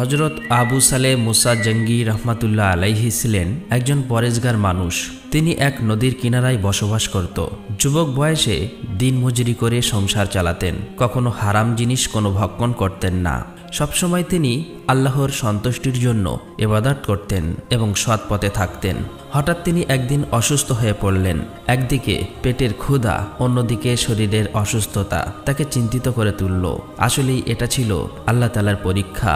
হযরত আবু সালেহ মুসা জঙ্গি রহমাতুল্লাহ আলাইহি ছিলেন একজন পরেজগার মানুষ। তিনি এক নদীর কিনারায় বসবাস করত। যুবক বয়সে দিনমজুরি করে সংসার চালাতেন। কখনো হারাম জিনিস কোনো ভক্ষণ করতেন না। সবসময় তিনি আল্লাহর সন্তুষ্টির জন্য ইবাদত করতেন এবং সৎ পথে থাকতেন। হঠাৎ তিনি একদিন অসুস্থ হয়ে পড়লেন। একদিকে পেটের ক্ষুধা, অন্যদিকে শরীরের অসুস্থতা তাকে চিন্তিত করে তুলল। আসলেই এটা ছিল আল্লাহ তাআলার পরীক্ষা।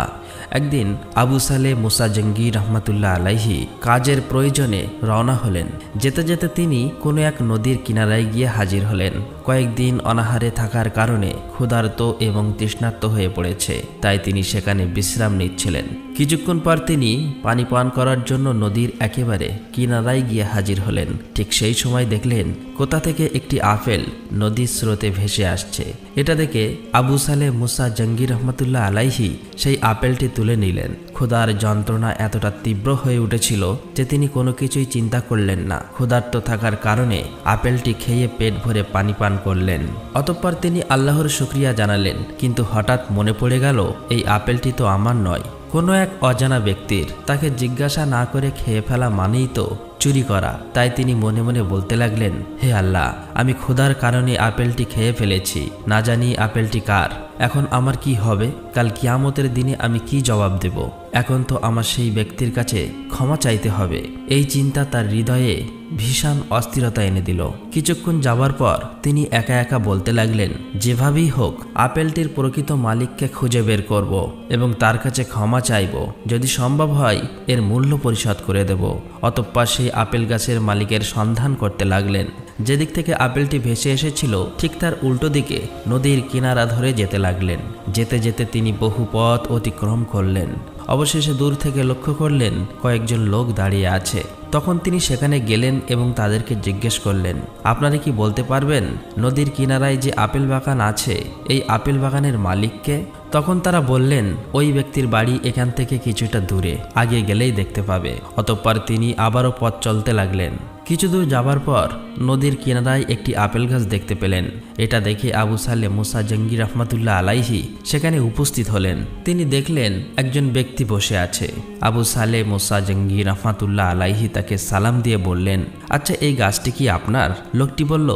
একদিন আবু সালেহ মুসা জঙ্গি রহমাতুল্লাহ আলাইহি কাজের প্রয়োজনে রওনা হলেন। যেতে যেতে তিনি কোনো এক নদীর কিনারায় গিয়ে হাজির হলেন। কয়েকদিন অনাহারে থাকার কারণে ক্ষুধার্ত এবং তৃষ্ণার্ত হয়ে পড়েছে, তাই তিনি সেখানে বিশ্রাম নিচ্ছিলেন। কিছুক্ষণ পর তিনি পানি পান করার জন্য নদীর একেবারে কিনারায় গিয়ে হাজির হলেন। ঠিক সেই সময় দেখলেন কোথা থেকে একটি আপেল নদীর স্রোতে ভেসে আসছে। এটা দেখে আবু সালেহ মুসা জঙ্গি রহমাতুল্লাহ আলাইহি সেই আপেলটি তুলে নিলেন। ক্ষুধার যন্ত্রণা এতটা তীব্র হয়ে উঠেছিল যে তিনি কোনো কিছুই চিন্তা করলেন না। ক্ষুধার্ত থাকার কারণে আপেলটি খেয়ে পেট ভরে পানি পান করলেন। অতঃপর তিনি আল্লাহর শুকরিয়া জানালেন, কিন্তু হঠাৎ মনে পড়ে গেল এই আপেলটি তো আমার নয়, কোনো এক অজানা ব্যক্তির। তাকে জিজ্ঞাসা না করে খেয়ে ফেলা মানেই তো চুরি করা। তাই তিনি মনে মনে বলতে লাগলেন, হে আল্লাহ, আমি ক্ষুধার কারণে আপেলটি খেয়ে ফেলেছি, না জানি আপেলটি কার। এখন আমার কি হবে? কাল কিয়ামতের দিনে আমি কি জবাব দেব? এখন তো আমার সেই ব্যক্তির কাছে ক্ষমা চাইতে হবে। এই চিন্তা তার হৃদয়ে ভীষণ অস্থিরতা এনে দিল। কিছুক্ষণ যাবার পর তিনি একা একা বলতে লাগলেন, যেভাবেই হোক আপেলটির প্রকৃত মালিককে খুঁজে বের করব এবং তার কাছে ক্ষমা চাইব। যদি সম্ভব হয় এর মূল্য পরিশোধ করে দেব। অতঃপর সেই আপেল গাছের মালিকের সন্ধান করতে লাগলেন। যেদিক থেকে আপেলটি ভেসে এসেছিল ঠিক তার উল্টো দিকে নদীর কিনারা ধরে যেতে লাগলেন। যেতে যেতে তিনি বহু পথ অতিক্রম করলেন। অবশেষে দূর থেকে লক্ষ্য করলেন কয়েকজন লোক দাঁড়িয়ে আছে। তখন তিনি সেখানে গেলেন এবং তাদেরকে জিজ্ঞেস করলেন, আপনারা কি বলতে পারবেন নদীর কিনারায় যে আপেল বাগান আছে, এই আপেল বাগানের মালিককে? তখন তারা বললেন, ওই ব্যক্তির বাড়ি এখান থেকে কিছুটা দূরে, আগে গেলেই দেখতে পাবে। অতঃপর তিনি আবারও পথ চলতে লাগলেন। কিছু দূর যাবার পর নদীর কিনারায় একটি আপেল গাছ দেখতে পেলেন। এটা দেখে আবু সালেহ মুসা জঙ্গি রহমাতুল্লাহ আলাইহি সেখানে উপস্থিত হলেন। তিনি দেখলেন একজন ব্যক্তি বসে আছে। আবু সালেহ মুসা জঙ্গি রহমাতুল্লাহ আলাইহি তাকে সালাম দিয়ে বললেন, আচ্ছা, এই গাছটি কি আপনার? লোকটি বলল,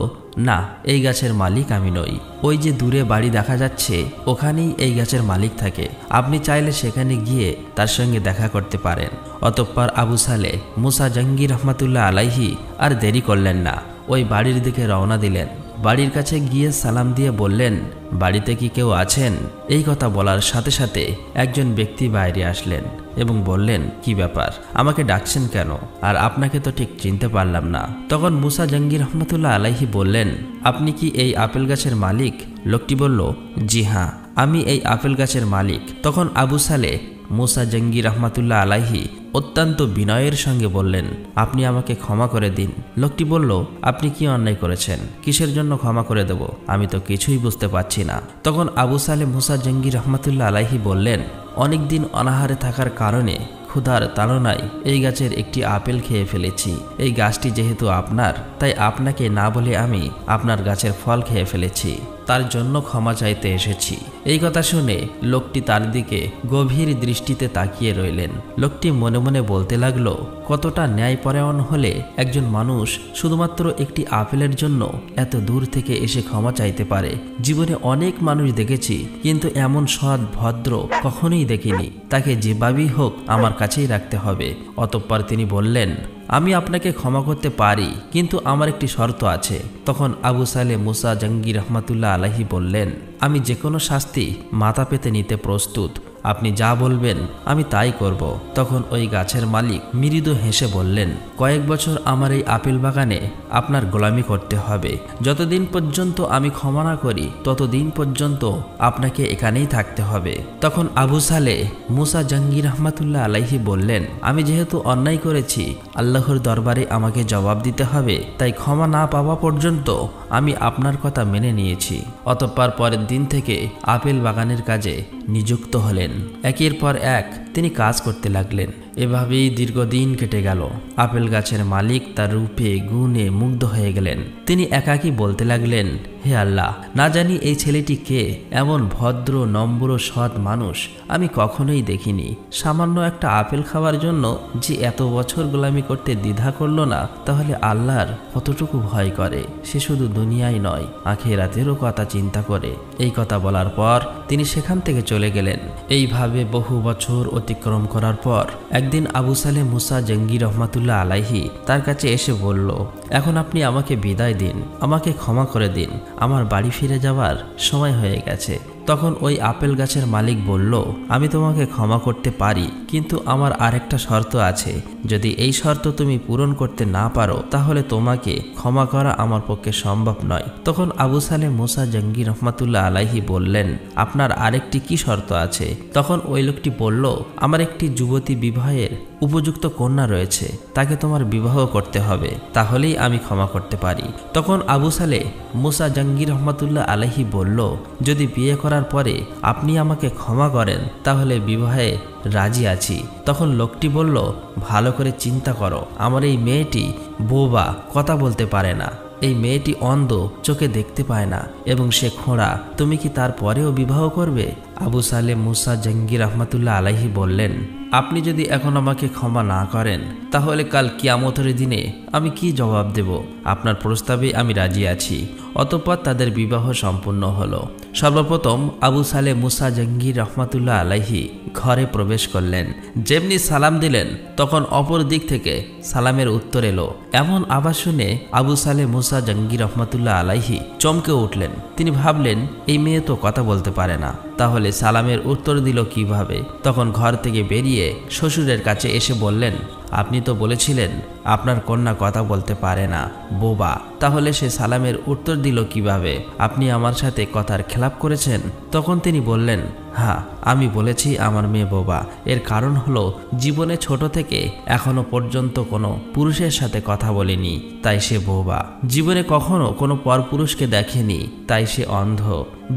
না, এই গাছের মালিক আমি নই। ওই যে দূরে বাড়ি দেখা যাচ্ছে ওখানেই এই গাছের মালিক থাকে। আপনি চাইলে সেখানে গিয়ে তার সঙ্গে দেখা করতে পারেন। অতঃপর আবু সালেহ মুসা জঙ্গি রহমাতুল্লাহ আলাইহি আর দেরি করলেন না, ওই বাড়ির দিকে রওনা দিলেন। বাড়ির কাছে গিয়ে সালাম দিয়ে বললেন, বাড়িতে কি কেউ আছেন? এই কথা বলার সাথে সাথে একজন ব্যক্তি বাইরে আসলেন এবং বললেন, কি ব্যাপার, আমাকে ডাকছেন কেন? আর আপনাকে তো ঠিক চিনতে পারলাম না। তখন মুসা জঙ্গি রহমাতুল্লাহ আলাইহি বললেন, আপনি কি এই আপেল গাছের মালিক? লোকটি বলল, জি হ্যাঁ, আমি এই আপেল গাছের মালিক। তখন আবু সালেহ মুসা জঙ্গি রহমাতুল্লাহ আলাইহি অত্যন্ত বিনয়ের সঙ্গে বললেন, আপনি আমাকে ক্ষমা করে দিন। লোকটি বলল, আপনি কি অন্যায় করেছেন? কিসের জন্য ক্ষমা করে দেব? আমি তো কিছুই বুঝতে পারছি না। তখন আবু সালেহ মুসা জঙ্গি রহমাতুল্লাহ আলাইহি বললেন, অনেকদিন অনাহারে থাকার কারণে ক্ষুধার তাড়নায় এই গাছের একটি আপেল খেয়ে ফেলেছি। এই গাছটি যেহেতু আপনার, তাই আপনাকে না বলে আমি আপনার গাছের ফল খেয়ে ফেলেছি, তার জন্য ক্ষমা চাইতে এসেছি। এই কথা শুনে লোকটি তার দিকে গভীর দৃষ্টিতে তাকিয়ে রইলেন। লোকটি মনে মনে বলতে লাগলো, কতটা ন্যায়পরায়ণ হলে একজন মানুষ শুধুমাত্র একটি আপেলের জন্য এত দূর থেকে এসে ক্ষমা চাইতে পারে। জীবনে অনেক মানুষ দেখেছি, কিন্তু এমন সৎ ভদ্র কখনোই দেখিনি। তাকে যেভাবেই হোক আমার কাছেই রাখতে হবে। অতঃপর তিনি বললেন, আমি আপনাকে ক্ষমা করতে পারি, কিন্তু আমার একটি শর্ত আছে। তখন আবু সালেহ মুসা জঙ্গি রহমাতুল্লাহ আলাইহি বললেন, আমি যে কোনো শাস্তি মাথা পেতে নিতে প্রস্তুত। আপনি যা বলবেন আমি তাই করব। তখন ওই গাছের মালিক মৃদু হেসে বললেন, কয়েক বছর আমার এই আপেল বাগানে আপনার গোলামি করতে হবে। যতদিন পর্যন্ত আমি ক্ষমা না করি ততদিন পর্যন্ত আপনাকে এখানেই থাকতে হবে। তখন আবু সালেহ মুসা জঙ্গি রহমাতুল্লাহ আলাইহি বললেন, আমি যেহেতু অন্যায় করেছি, আল্লাহর দরবারে আমাকে জবাব দিতে হবে, তাই ক্ষমা না পাওয়া পর্যন্ত আমি আপনার কথা মেনে নিয়েছি। অতঃপর পরের দিন থেকে আপেল বাগানের কাজে নিযুক্ত হলেন। একের পর এক তিনি কাজ করতে লাগলেন। এভাবেই দীর্ঘদিন কেটে গেল। আপেল গাছের মালিক তার রূপে গুণে মুগ্ধ হয়ে গেলেন। তিনি একাকী বলতে লাগলেন, হে আল্লাহ, না জানি এই ছেলেটি কে, এমন ভদ্র নম্র সৎ মানুষ আমি কখনোই দেখিনি। সামান্য একটা আপেল খাওয়ার জন্য যে এত বছর গোলামি করতে দ্বিধা করলো না, তাহলে আল্লাহর কতটুকু ভয় করে। সে শুধু দুনিয়ায় নয়, আখিরাতেরও কথা চিন্তা করে। এই কথা বলার পর তিনি সেখান থেকে চলে গেলেন। এইভাবে বহু বছর অতিক্রম করার পর একদিন আবু সালেহ মুসা জঙ্গি রহমাতুল্লাহ আলাইহি তার কাছে এসে বলল, এখন আপনি আমাকে বিদায় দিন, আমাকে ক্ষমা করে দিন, আমার বাড়ি ফিরে যাওয়ার সময় হয়ে গেছে। তখন ওই আপেল গাছের মালিক বলল, আমি তোমাকে ক্ষমা করতে পারি, কিন্তু আমার আরেকটা শর্ত আছে। যদি এই শর্ত তুমি পূরণ করতে না পারো, তাহলে তোমাকে ক্ষমা করা আমার পক্ষে সম্ভব নয়। তখন আবু সালেহ মুসা জঙ্গি রহমাতুল্লাহ আলাইহি বললেন, আপনার আরেকটি কি শর্ত আছে? তখন ওই লোকটি বলল, আমার একটি যুবতী বিবাহের উপযুক্ত কন্যা রয়েছে, তাকে তোমার বিবাহ করতে হবে, তাহলেই আমি ক্ষমা করতে পারি। তখন আবু সালেহ মুসা জঙ্গি রহমাতুল্লাহ আলাইহি বলল, যদি বিয়ে করার পরে আপনি আমাকে ক্ষমা করেন, তাহলে বিবাহে রাজি আছি। তখন লোকটি বলল, ভালো করে চিন্তা করো, আমার এই মেয়েটি বোবা, কথা বলতে পারে না, এই মেয়েটি অন্ধ, চোখে দেখতে পায় না, এবং সে খোঁড়া, তুমি কি তারপরেও বিবাহ করবে? আবু সালেহ মুসা জঙ্গি রহমাতুল্লাহ আলাইহি বললেন, আপনি যদি এখন আমাকে ক্ষমা না করেন, তাহলে কাল কিয়ামতের দিনে আমি কি জবাব দেব? আপনার প্রস্তাবে আমি রাজি আছি। অতঃপর তাদের বিবাহ সম্পূর্ণ হলো। সর্বপ্রথম আবু সালেহ মুসা জঙ্গি রহমাতুল্লাহ আলাইহি ঘরে প্রবেশ করলেন। যেমনি সালাম দিলেন, তখন অপর দিক থেকে সালামের উত্তর এলো। এমন আওয়াজ শুনে আবু সালেহ মুসা জঙ্গি রহমাতুল্লাহ আলাইহি চমকে উঠলেন। তিনি ভাবলেন, এই মেয়ে তো কথা বলতে পারে না, তাহলে সালামের উত্তর দিল কিভাবে? তখন ঘর থেকে বেরিয়ে শ্বশুরের কাছে এসে বললেন, আপনি তো বলেছিলেন আপনার কন্যা কথা বলতে পারে না, বোবা, তাহলে সে সালামের উত্তর দিল কিভাবে? আপনি আমার সাথে কথার খেলাপ করেছেন। তখন তিনি বললেন, হ্যাঁ, আমি বলেছি আমার মেয়ে বোবা। এর কারণ হলো, জীবনে ছোট থেকে এখনো পর্যন্ত কোনো পুরুষের সাথে কথা বলেনি, তাই সে বোবা। জীবনে কখনো কোনো পরপুরুষকে দেখেনি, তাই সে অন্ধ।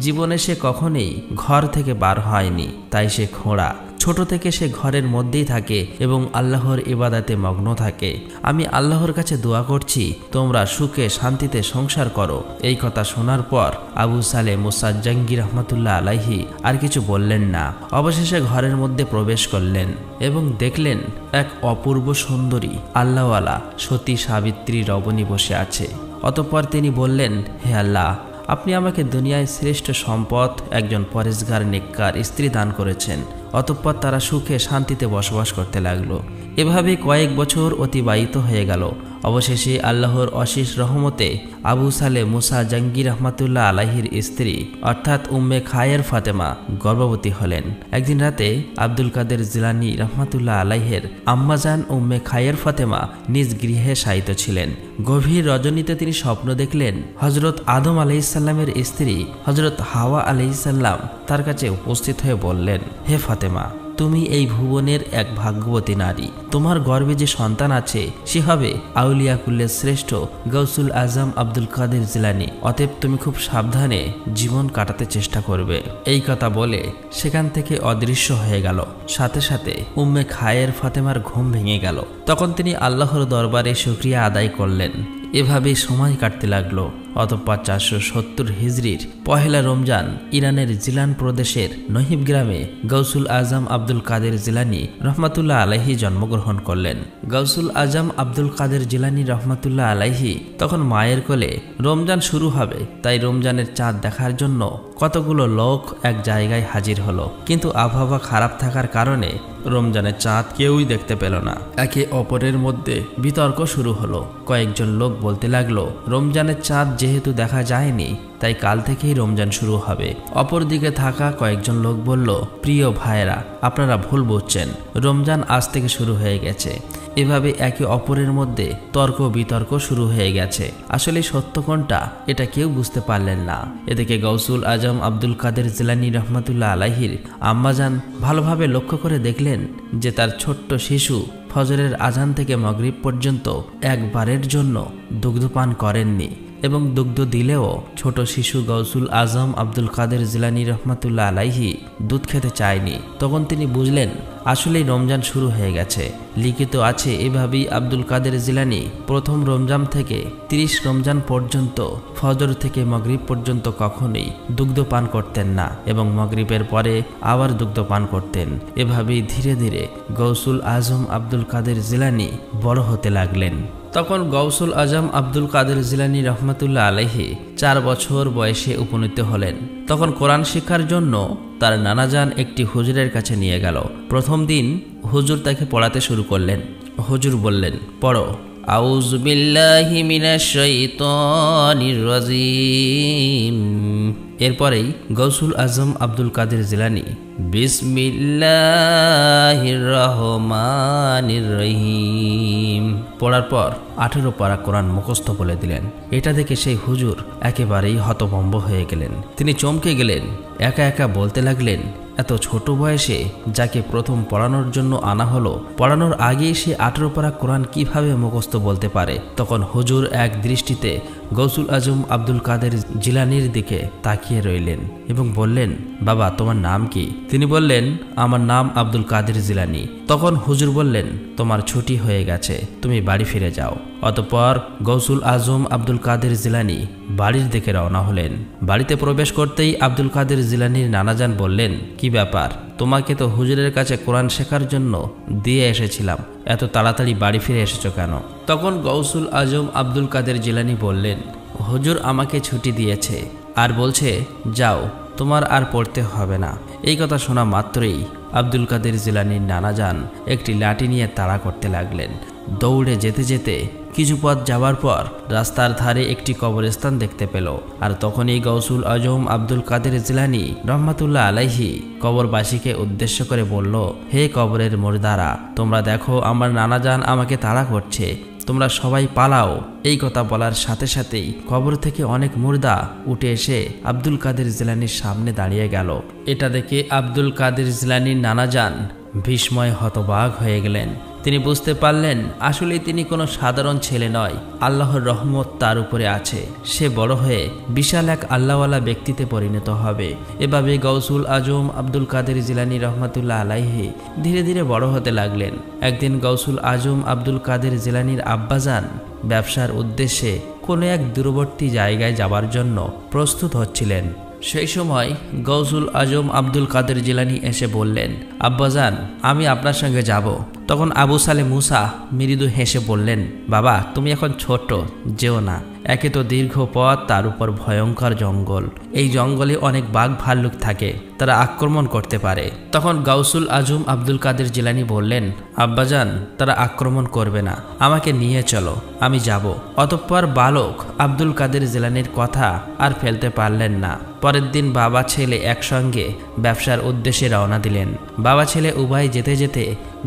জীবনে সে কখনোই ঘর থেকে বার হয়নি, তাই সে খোঁড়া। ছোট থেকে সে ঘরের মধ্যেই থাকে এবং আল্লাহর ইবাদতে মগ্ন থাকে। আমি আল্লাহর কাছে দোয়া করছি, তোমরা সুখে শান্তিতে সংসার করো। এই কথা শোনার পর আবু সালেহ মুসা জঙ্গি রহমাতুল্লাহ আলাইহি আর কিছু বললেন না। অবশেষে ঘরের মধ্যে প্রবেশ করলেন এবং দেখলেন এক অপূর্ব সুন্দরী আল্লাহওয়ালা সতী সাবিত্রী রমণী বসে আছে। অতঃপর তিনি বললেন, হে আল্লাহ, আপনি আমাকে দুনিয়ায় শ্রেষ্ঠ সম্পদ, একজন পরেজগার নেককার স্ত্রী দান করেছেন। অতঃপর তারা সুখে শান্তিতে বসবাস করতে লাগলো। এভাবে কয়েক বছর অতিবাহিত হয়ে গেল। অবশেষে আল্লাহর অশেষ রহমতে আবু সালেহ মুসা জঙ্গি রহমাতুল্লাহ আলাইহির স্ত্রী অর্থাৎ উম্মে খায়ের ফাতেমা গর্ভবতী হলেন। একদিন রাতে আব্দুল কাদের জিলানী রহমাতুল্লাহ আলাইহের আম্মাজান উম্মে খায়ের ফাতেমা নিজ গৃহে শায়িত ছিলেন। গভীর রজনীতে তিনি স্বপ্ন দেখলেন, হজরত আদম আলাইহিসসালামের স্ত্রী হজরত হাওয়া আলাইহিসসালাম তার কাছে উপস্থিত হয়ে বললেন, হে ফাতেমা, তুমি এই ভুবনের এক ভাগ্যবতী নারী। তোমার গর্ভে যে সন্তান আছে সে হবে আউলিয়া কুল্লের শ্রেষ্ঠ গৌসুল আজম আব্দুল কাদের জিলানী। অতএব তুমি খুব সাবধানে জীবন কাটাতে চেষ্টা করবে। এই কথা বলে সেখান থেকে অদৃশ্য হয়ে গেল। সাথে সাথে উম্মে খায়ের ফাতেমার ঘুম ভেঙে গেল। তখন তিনি আল্লাহর দরবারে শুকরিয়া আদায় করলেন। এভাবেই সময় কাটতে লাগলো। অতঃপর 470 হিজরির পহেলা রমজান ইরানের জিলান প্রদেশের নহিব গ্রামে গৌসুল আজম আব্দুল কাদের জিলানী রহমাতুল্লাহ আলাইহি জন্মগ্রহণ করলেন। গৌসুল আজম আব্দুল কাদের জিলানী রহমাতুল্লাহ আলাইহি তখন মায়ের কোলে। রমজান শুরু হবে, তাই রমজানের চাঁদ দেখার জন্য কতগুলো লোক এক জায়গায় হাজির হলো, কিন্তু আবহাওয়া খারাপ থাকার কারণে রমজানের চাঁদ কেউই দেখতে পেল না। একে অপরের মধ্যে বিতর্ক শুরু হলো। কয়েকজন লোক বলতে লাগলো, রমজানের চাঁদ যেহেতু দেখা যায়নি, তাই কাল থেকেই রমজান শুরু হবে। অপরদিকে থাকা কয়েকজন লোক বলল, প্রিয় ভাইয়েরা, আপনারা ভুল বুঝছেন, রমজান আজ থেকে শুরু হয়ে গেছে। এভাবে একে অপরের মধ্যে তর্ক বিতর্ক শুরু হয়ে গেছে। আসলে সত্য কোনটা এটা কেউ বুঝতে পারলেন না। এদিকে গৌসুল আজম আব্দুল কাদের জিলানী রহমাতুল্লাহ আলাইহির আম্মাজান ভালোভাবে লক্ষ্য করে দেখলেন যে তার ছোট্ট শিশু ফজরের আজান থেকে মাগরিব পর্যন্ত একবারের জন্য দুগ্ধপান করেননি। এবং দুগ্ধ দিলেও ছোট শিশু গৌসুল আজম আব্দুল কাদের জিলানী রহমাতুল্লাহ আলাইহি দুধ খেতে চায়নি। তখন তিনি বুঝলেন আসলেই রমজান শুরু হয়ে গেছে। লিখিত আছে এভাবেই আব্দুল কাদের জিলানী প্রথম রমজান থেকে 30 রমজান পর্যন্ত ফজর থেকে মাগরিব পর্যন্ত কখনোই দুগ্ধ পান করতেন না এবং মাগরিবের পরে আবার দুগ্ধ পান করতেন। এভাবেই ধীরে ধীরে গৌসুল আজম আব্দুল কাদের জিলানী বড় হতে লাগলেন। তখন গৌসুল আজম আব্দুল কাদের জিলানী রহমাতুল্লাহ আলাইহি 4 বছর বয়সে উপনীত হলেন। তখন কোরআন শিক্ষার জন্য তার নানাজান একটি হুজুরের কাছে নিয়ে গেল। প্রথম দিন হুজুর তাকে পড়াতে শুরু করলেন। হুজুর বললেন, পড়ো। আউযু বিল্লাহি মিনাশ শাইতানির রাজিম। এরপরেই গৌসুল আজম আব্দুল কাদের জিলানী বিসমিল্লাহির রহমানির রহিম পড়ার পর 18 পারা কোরআন মুখস্থ বলে দিলেন। এটা দেখে সেই হুজুর একেবারেই হতভম্ব হয়ে গেলেন। তিনি চমকে গেলেন, একা একা বলতে লাগলেন, এত ছোট বয়সে যাকে প্রথম পড়ানোর জন্য আনা হলো, পড়ানোর আগেই সে 18 পারা কোরআন কিভাবে মুখস্থ বলতে পারে? তখন হুজুর এক দৃষ্টিতে গৌসুল আজম আব্দুল কাদের জিলানীর দিকে তাকিয়ে রইলেন এবং বললেন, বাবা তোমার নাম কি? তিনি বললেন, আমার নাম আব্দুল কাদের জিলানী। তখন হুজুর বললেন, তোমার ছুটি হয়ে গেছে, তুমি বাড়ি ফিরে যাও। অতঃপর গৌসুল আজম আব্দুল কাদের জিলানী বাড়ির দিকে রওনা হলেন। বাড়িতে প্রবেশ করতেই আব্দুল কাদের জিলানীর নানাজান বললেন, কি ব্যাপার? তোমাকে তো হুজুরের কাছে কোরআন শেখার জন্য দিয়ে এসেছিলাম, এত তাড়াতাড়ি বাড়ি ফিরে এসেছো কেন? তখন গৌসুল আজম আব্দুল কাদের জিলানী বললেন, হুজুর আমাকে ছুটি দিয়েছে আর বলছে যাও, তোমার আর পড়তে হবে না। এই কথা শোনা মাত্রই আব্দুল কাদের জিলানীর নানাজান একটি লাঠি নিয়ে তাড়া করতে লাগলেন। দৌড়ে যেতে যেতে কিছু পথ যাওয়ার পর রাস্তার ধারে একটি কবরস্থান দেখতে পেল। আর তখনই গৌসুল আজম আব্দুল কাদের জিলানী রহমাতুল্লাহ আলাইহি কবরবাসীকে উদ্দেশ্য করে বলল, হে কবরের মুর্দারা, তোমরা দেখো আমার নানাজান আমাকে তাড়া করছে, তোমরা সবাই পালাও। এই কথা বলার সাথে সাথেই কবর থেকে অনেক মুর্দা উঠে এসে আব্দুল কাদের জিলানীর সামনে দাঁড়িয়ে গেল। এটা দেখে আব্দুল কাদের জিলানীর নানাজান বিস্ময়ে হতবাক হয়ে গেলেন। তিনি বুঝতে পারলেন আসলে তিনি কোনো সাধারণ ছেলে নয়, আল্লাহর রহমত তার উপরে আছে। সে বড় হয়ে বিশাল এক আল্লাহওয়ালা ব্যক্তিতে পরিণত হবে। এভাবে গৌসুল আজম আব্দুল কাদের জিলানী রহমাতুল্লাহ আলাইহি ধীরে ধীরে বড় হতে লাগলেন। একদিন গৌসুল আজম আব্দুল কাদের জিলানীর আব্বাজান ব্যবসার উদ্দেশ্যে কোনো এক দূরবর্তী জায়গায় যাবার জন্য প্রস্তুত হচ্ছিলেন। সেই সময় গৌসুল আজম আব্দুল কাদের জিলানী এসে বললেন, আব্বাজান আমি আপনার সঙ্গে যাব। তখন আবু সালে মুসা মৃদু হেসে বললেন, বাবা তুমি এখন ছোট, যেও না। একে তো দীর্ঘ পথ, তার উপর ভয়ঙ্কর জঙ্গল। এই জঙ্গলে অনেক বাঘ ভাল্লুক থাকে, তারা আক্রমণ করতে পারে। তখন গৌসুল আজম আব্দুল কাদের জিলানী বললেন, আব্বাজান তারা আক্রমণ করবে না, আমাকে নিয়ে চলো, আমি যাব। অতঃপর বালক আব্দুল কাদের জিলানীর কথা আর ফেলতে পারলেন না। পরের দিন বাবা ছেলে একসঙ্গে ব্যবসার উদ্দেশ্যে রওনা দিলেন। বাবা ছেলে উভয় যেতে যেতে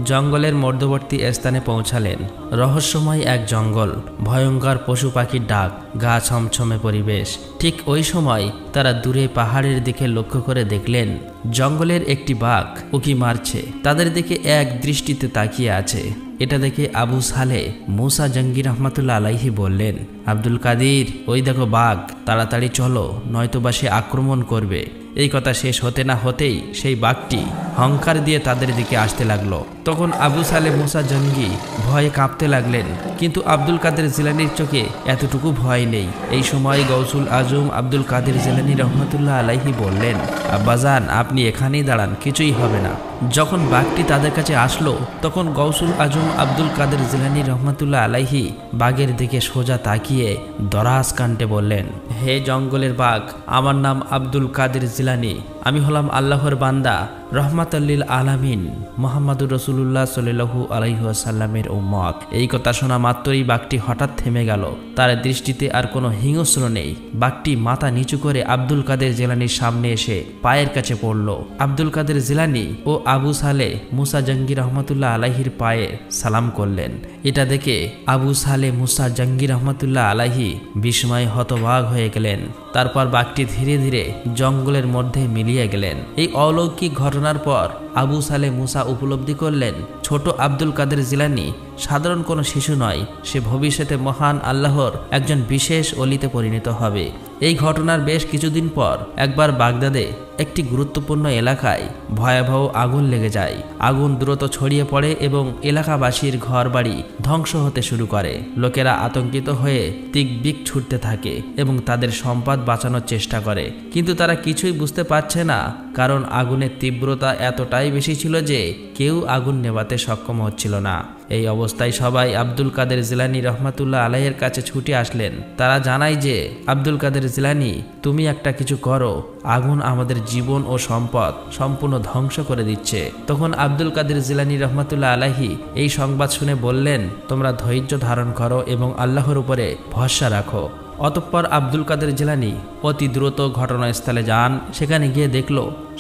জঙ্গলের মধ্যবর্তী স্থানে পৌঁছালেন। রহস্যময় এক জঙ্গল, ভয়ঙ্কর পশু পাখির ডাক, গা ছমছমে পরিবেশ। ঠিক ওই সময় তারা দূরে পাহাড়ের দিকে লক্ষ্য করে দেখলেন জঙ্গলের একটি বাঘ উকি মারছে, তাদের দিকে এক দৃষ্টিতে তাকিয়ে আছে। এটা দেখে আবু সালে মুসা জঙ্গি রহমাতুল্লাহ আলাইহি বললেন, আব্দুল কাদির ওই দেখো বাঘ, তাড়াতাড়ি চলো, নয়তোবা সে আক্রমণ করবে। এই কথা শেষ হতে না হতেই সেই বাঘটি হংকার দিয়ে তাদের দিকে আসতে লাগলো। তখন আবু সালে মুসা জঙ্গি ভয়ে কাঁপতে লাগলেন, কিন্তু আব্দুল কাদের জিলানীর চোখে এতটুকু ভয় নেই। এই সময় গৌসুল আজম আব্দুল কাদের জিলানী রহমাতুল্লাহ আলাইহি বললেন, আব্বাজান আপনি এখানেই দাঁড়ান, কিছুই হবে না। যখন বাঘটি তাদের কাছে আসলো তখন গৌসুল আজম আব্দুল কাদের জিলানী রহমাতুল্লাহ আলাইহি বাঘের দিকে সোজা তাকিয়ে দরাজ কণ্ঠে বললেন, হে জঙ্গলের বাঘ, আমার নাম আব্দুল কাদের জিলানী, আমি হলাম আল্লাহর বান্দা, রহমাতুল্লিল আলামিন মুহাম্মদুর রাসূলুল্লাহ সাল্লাল্লাহু আলাইহি ওয়াসাল্লামের উম্মত। এই কথা শোনা মাত্রই বাঘটি হঠাৎ থেমে গেল। তার দৃষ্টিতে আর কোনো হিংস্র নেই। বাঘটি মাথা নিচু করে আব্দুল কাদের জিলানীর সামনে এসে পায়ের কাছে পড়ল। আব্দুল কাদের জিলানী ও আবু সালে মুসা জঙ্গি রহমাতুল্লাহ আলাইহির পায়ে সালাম করলেন এটা দেখে আবু সালে মুসা জঙ্গি রহমতুল্লাহ আলাইহি বিস্ময়ে হতবাক হয়ে গেলেন। তারপর বাঘটি ধীরে ধীরে জঙ্গলের মধ্যে মিলিয়ে গেলেন। এই অলৌকিক ঘটনার পর আবু সালে মুসা উপলব্ধি করলেন ছোট আব্দুল কাদের জিলানী সাধারণ কোনো শিশু নয়, সে ভবিষ্যতে মহান আল্লাহর একজন বিশেষ অলিতে পরিণত হবে। এই ঘটনার বেশ কিছুদিন পর একবার বাগদাদে একটি গুরুত্বপূর্ণ এলাকায় ভয়াবহ আগুন লেগে যায়। আগুন দ্রুত ছড়িয়ে পড়ে এবং এলাকাবাসীর ঘরবাড়ি ধ্বংস হতে শুরু করে। লোকেরা আতঙ্কিত হয়ে তিকবিক ছুটতে থাকে এবং তাদের সম্পদ বাঁচানোর চেষ্টা করে, কিন্তু তারা কিছুই বুঝতে পারছে না, কারণ আগুনের তীব্রতা এতটাই বেশি ছিল যে কেউ আগুন নেভাতে সক্ষম হচ্ছিল না। এই অবস্থায় সবাই আব্দুল কাদের জিলানী রহমাতুল্লাহ আলাইহির কাছে ছুটে আসলেন। তারা জানায় যে আব্দুল কাদের জিলানী, তুমি একটা কিছু করো, আগুন আমাদের জীবন ও সম্পদ সম্পূর্ণ ধ্বংস করে দিচ্ছে। তখন আব্দুল কাদের জিলানী রহমাতুল্লাহ আলাইহি এই সংবাদ শুনে বললেন, তোমরা ধৈর্য ধারণ করো এবং আল্লাহর উপরে ভরসা রাখো। অতঃপর আব্দুল কাদের জিলানী অতি দ্রুত ঘটনাস্থলে যান। সেখানে গিয়ে দেখল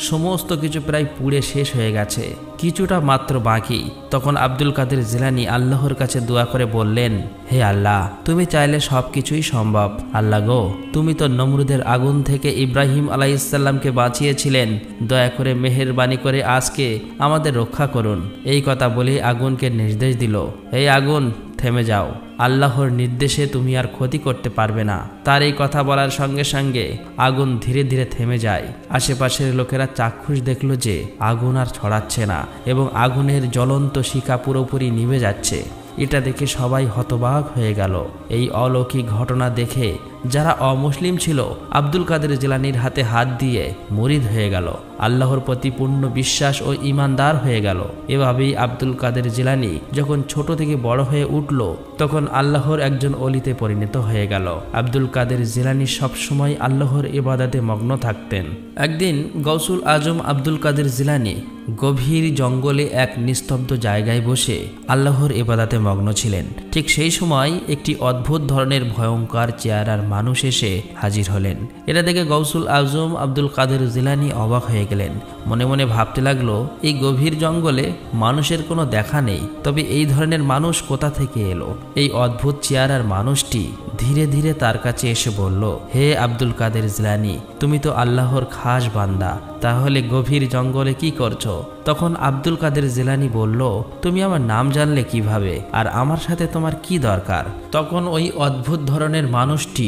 সমস্ত কিছু প্রায় পুড়ে শেষ হয়ে গেছে, কিছুটা মাত্র বাকি। তখন আব্দুল কাদের জিলানী আল্লাহর কাছে দোয়া করে বললেন, হে আল্লাহ, তুমি চাইলে সবকিছুই সম্ভব। আল্লাহ গো, তুমি তো নমরুদের আগুন থেকে ইব্রাহিম আলাইহিসসালামকে বাঁচিয়েছিলেন, দয়া করে মেহেরবানি করে আজকে আমাদের রক্ষা করুন। এই কথা বলে আগুনকে নির্দেশ দিল, এই আগুন থেমে যাও, আল্লাহর নির্দেশে তুমি আর ক্ষতি করতে পারবে না। তার এই কথা বলার সঙ্গে সঙ্গে আগুন ধীরে ধীরে থেমে যায়। আশেপাশের লোকেরা চাক্ষুষ দেখল যে আগুন আর ছড়াচ্ছে না এবং আগুনের জ্বলন্ত শিখা পুরোপুরি নিভে যাচ্ছে। এটা দেখে সবাই হতবাক হয়ে গেল। এই অলৌকিক ঘটনা দেখে যারা অমুসলিম ছিল আব্দুল কাদের জিলানীর হাতে হাত দিয়ে মুরিদ হয়ে গেল, আল্লাহর প্রতি পূর্ণ বিশ্বাস ও ঈমানদার হয়ে গেল। এভাবেই আব্দুল কাদের জিলানী যখন ছোট থেকে বড় হয়ে উঠল, তখন আল্লাহর একজন অলিতে পরিণত হয়ে গেল। আব্দুল কাদের জিলানী সবসময় আল্লাহর ইবাদতে মগ্ন থাকতেন। একদিন গৌসুল আজম আব্দুল কাদের জিলানী গভীর জঙ্গলে এক নিস্তব্ধ জায়গায় বসে আল্লাহর ইবাদতে মগ্ন ছিলেন। ঠিক সেই সময় একটি অদ্ভুত ধরনের ভয়ঙ্কর চেহারার মানুষ এসে হাজির হলেন। এটা দেখে গৌসুল আজম আব্দুল কাদের জিলানী অবাক হয়ে গেলেন। মনে মনে ভাবতে লাগলো, এই গভীর জঙ্গলে মানুষের কোনো দেখা নেই, তবে এই ধরনের মানুষ কোথা থেকে এলো? এই অদ্ভুত চেহারার মানুষটি ধীরে ধীরে তার কাছে এসে বলল, হে আব্দুল কাদের জিলানী, তুমি তো আল্লাহর খাস বান্দা, তাহলে গভীর জঙ্গলে কি করছো? তখন আব্দুল কাদের জিলানী বলল, তুমি আমার নাম জানলে কিভাবে, আর আমার সাথে তোমার কি দরকার? তখন ওই অদ্ভুত ধরনের মানুষটি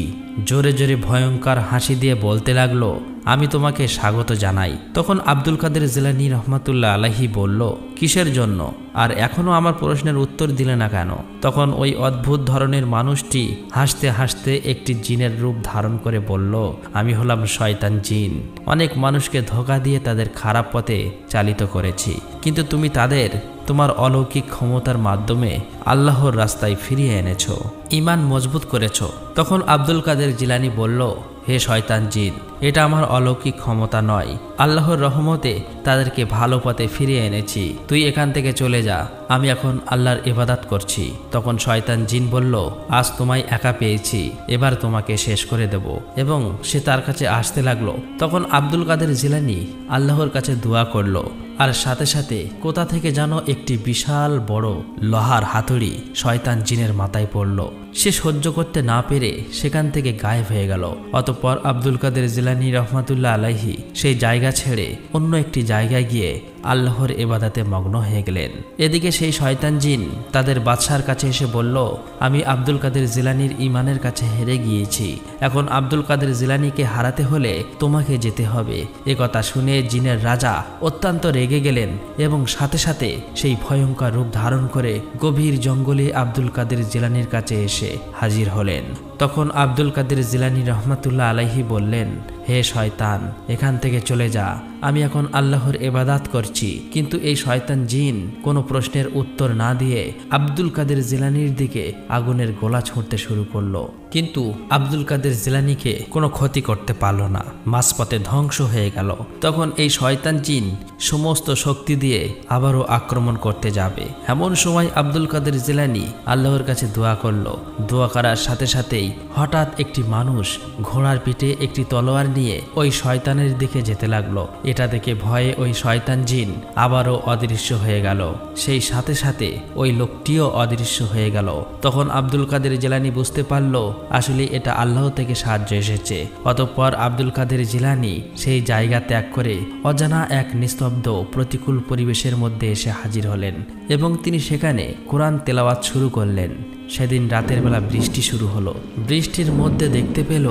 জোরে জোরে ভয়ঙ্কর হাসি দিয়ে বলতে লাগলো, আমি তোমাকে স্বাগত জানাই। তখন আব্দুল কাদের জিলানী রহমাতুল্লাহ আলাইহি বলল, কিসের জন্য, আর এখনো আমার প্রশ্নের উত্তর দিলে না কেন? তখন ওই অদ্ভুত ধরনের মানুষটি হাসতে হাসতে একটি জিনের রূপ ধারণ করে বলল, আমি হলাম শয়তান জিন, অনেক মানুষকে ধোঁকা দিয়ে তাদের খারাপ পথে চালিত করেছি, কিন্তু তুমি তাদের তোমার অলৌকিক ক্ষমতার মাধ্যমে আল্লাহর রাস্তায় ফিরিয়ে এনেছো, ঈমান মজবুত করেছো। তখন আব্দুল কাদের জিলানী বলল, হে শয়তান জিন, এটা আমার অলৌকিক ক্ষমতা নয়, আল্লাহর রহমতে তাদেরকে ভালো পথে ফিরিয়ে এনেছি, তুই এখান থেকে চলে যা, আমি এখন আল্লাহর ইবাদত করছি। তখন শয়তান জিন বলল, আজ তোমায় একা পেয়েছি, এবার তোমাকে শেষ করে দেব, এবং সে তার কাছে আসতে লাগলো। তখন আব্দুল কাদের জিলানী আল্লাহর কাছে দোয়া করলো, আর সাথে সাথে কোথা থেকে যেন একটি বিশাল বড় লোহার হাতুড়ি শয়তান জিনের মাথায় পড়ল। সে সহ্য করতে না পেরে সেখান থেকে গায়েব হয়ে গেল। অতঃপর আব্দুল কাদের জিলানী রহমাতুল্লাহ আলাইহি সেই জায়গা ছেড়ে অন্য একটি জায়গায় গিয়ে আল্লাহর ইবাদতে মগ্ন হয়ে গেলেন। এদিকে সেই শয়তান জিন তাদের বাদশার কাছে এসে বলল, আমি আব্দুল কাদের জিলানীর ঈমানের কাছে হেরে গিয়েছি, এখন আব্দুল কাদের জিলানীকে হারাতে হলে তোমাকে যেতে হবে। এ কথা শুনে জিনের রাজা অত্যন্ত রেগে গেলেন এবং সাথে সাথে সেই ভয়ঙ্কর রূপ ধারণ করে গভীর জঙ্গলে আব্দুল কাদের জিলানীর কাছে এসে হাজির হলেন। তখন আব্দুল কাদের জিলানী রহমাতুল্লাহ আলাইহি বললেন, হে শয়তান, এখান থেকে চলে যা, আমি এখন আল্লাহর ইবাদত করছি। কিন্তু এই শয়তান জিন কোনো প্রশ্নের উত্তর না দিয়ে আব্দুল কাদের জিলানীর দিকে আগুনের গোলা ছুঁড়তে শুরু করলো, কিন্তু আব্দুল কাদের জিলানীকে কোনো ক্ষতি করতে পারল না, মাঝপথে ধ্বংস হয়ে গেল। তখন এই শয়তান জিন সমস্ত শক্তি দিয়ে আবারও আক্রমণ করতে যাবে। এমন সময় আব্দুল কাদের জিলানী আল্লাহর কাছে দোয়া করলো। দোয়া করার সাথে সাথেই যেতেই হঠাৎ একটি মানুষ ঘোড়ার পিঠে একটি তলোয়ার নিয়ে ওই শয়তানের দিকে যেতে লাগলো। এটা দেখে ভয়ে ওই শয়তান জিন আবারও অদৃশ্য হয়ে গেল। সেই সাথে সাথে ওই লোকটিও অদৃশ্য হয়ে গেল। তখন আব্দুল কাদের জিলানী বুঝতে পারল আসলে এটা আল্লাহ থেকে সাহায্য এসেছে। অতঃপর আব্দুল কাদের জিলানী সেই জায়গা ত্যাগ করে অজানা এক নিস্তব্ধ প্রতিকূল পরিবেশের মধ্যে এসে হাজির হলেন এবং তিনি সেখানে কোরআন তেলাওয়াত শুরু করলেন। সেদিন রাতের বেলা বৃষ্টি শুরু হলো। বৃষ্টির মধ্যে দেখতে পেল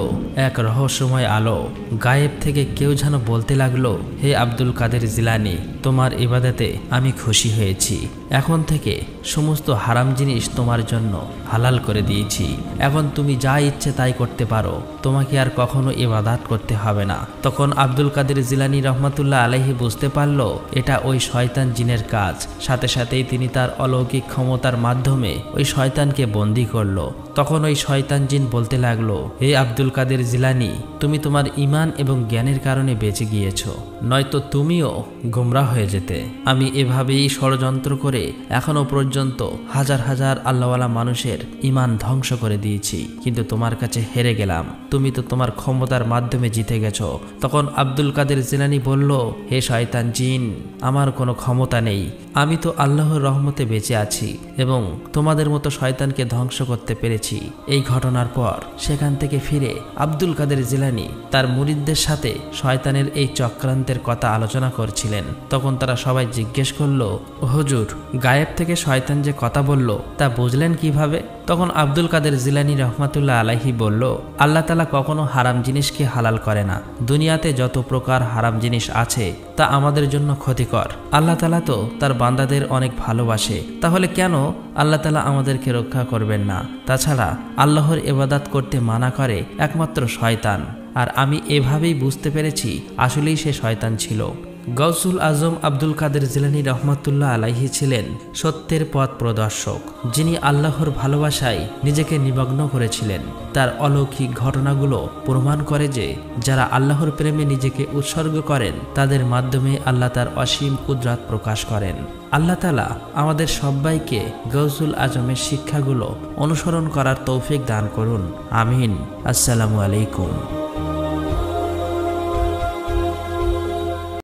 এক রহস্যময় আলো। গায়েব থেকে কেউ যেন বলতে লাগলো, হে আব্দুল কাদের জিলানী, তোমার ইবাদতে আমি খুশি হয়েছি। এখন থেকে সমস্ত হারাম জিনিস তোমার জন্য হালাল করে দিয়েছি। এখন তুমি যা ইচ্ছে তাই করতে পারো, তোমাকে আর কখনো ইবাদত করতে হবে না। তখন আব্দুল কাদের জিলানী রহমাতুল্লাহ আলাইহি বুঝতে পারল এটা ওই শয়তান জিনের কাজ। সাথে সাথেই তিনি তার অলৌকিক ক্ষমতার মাধ্যমে ওই শয়তানকে বন্দী করলো। তখন ওই শয়তান জিন বলতে লাগলো, হে আব্দুল কাদের জিলানী, তুমি তোমার ঈমান এবং জ্ঞানের কারণে বেঁচে গিয়েছো, নয়তো তুমিও গোমরাহ হয়ে যেতে। আমি এভাবেই ষড়যন্ত্র করে এখনো পর্যন্ত হাজার হাজার আল্লাহওয়ালা মানুষের ঈমান ধ্বংস করে দিয়েছি, কিন্তু তোমার কাছে হেরে গেলাম। তুমি তো তোমার ক্ষমতার মাধ্যমে জিতে গেছো। তখন আব্দুল কাদের জিলানী বলল, হে শয়তান জিন, আমার কোনো ক্ষমতা নেই। আমি তো আল্লাহর রহমতে বেঁচে আছি এবং তোমাদের মতো শয়তানকে ধ্বংস করতে পেরেছি। এই ঘটনার পর সেখান থেকে ফিরে আব্দুল কাদের জিলানী তার মুরিদদের সাথে শয়তানের এই চক্রান্তের কথা আলোচনা করছিলেন। তখন তারা সবাই জিজ্ঞেস করলো, হুজুর, গায়েব থেকে শয়তান যে কথা বলল তা বুঝলেন কিভাবে? তখন আব্দুল কাদের জিলানী রহমাতুল্লাহ আলাইহি বলল, আল্লাহ তাআলা কখনো হারাম জিনিসকে হালাল করে না। দুনিয়াতে যত প্রকার হারাম জিনিস আছে তা আমাদের জন্য ক্ষতিকর। আল্লাহ তাআলা তো তার বান্দাদের অনেক ভালোবাসে, তাহলে কেন আল্লাহ তাআলা আমাদেরকে রক্ষা করবেন না? তাছাড়া আল্লাহর ইবাদত করতে মানা করে একমাত্র শয়তান। আর আমি এভাবেই বুঝতে পেরেছি আসলেই সে শয়তান ছিল। গৌসুল আজম আব্দুল কাদের জিলানী রহমাতুল্লাহ আলাইহি ছিলেন সত্যের পথ প্রদর্শক, যিনি আল্লাহর ভালোবাসায় নিজেকে নিমগ্ন করেছিলেন। তার অলৌকিক ঘটনাগুলো প্রমাণ করে যে যারা আল্লাহর প্রেমে নিজেকে উৎসর্গ করেন তাদের মাধ্যমে আল্লাহ তার অসীম কুদরত প্রকাশ করেন। আল্লাহ তাআলা আমাদের সবাইকে গৌসুল আজমের শিক্ষাগুলো অনুসরণ করার তৌফিক দান করুন। আমিন। আসসালামু আলাইকুম।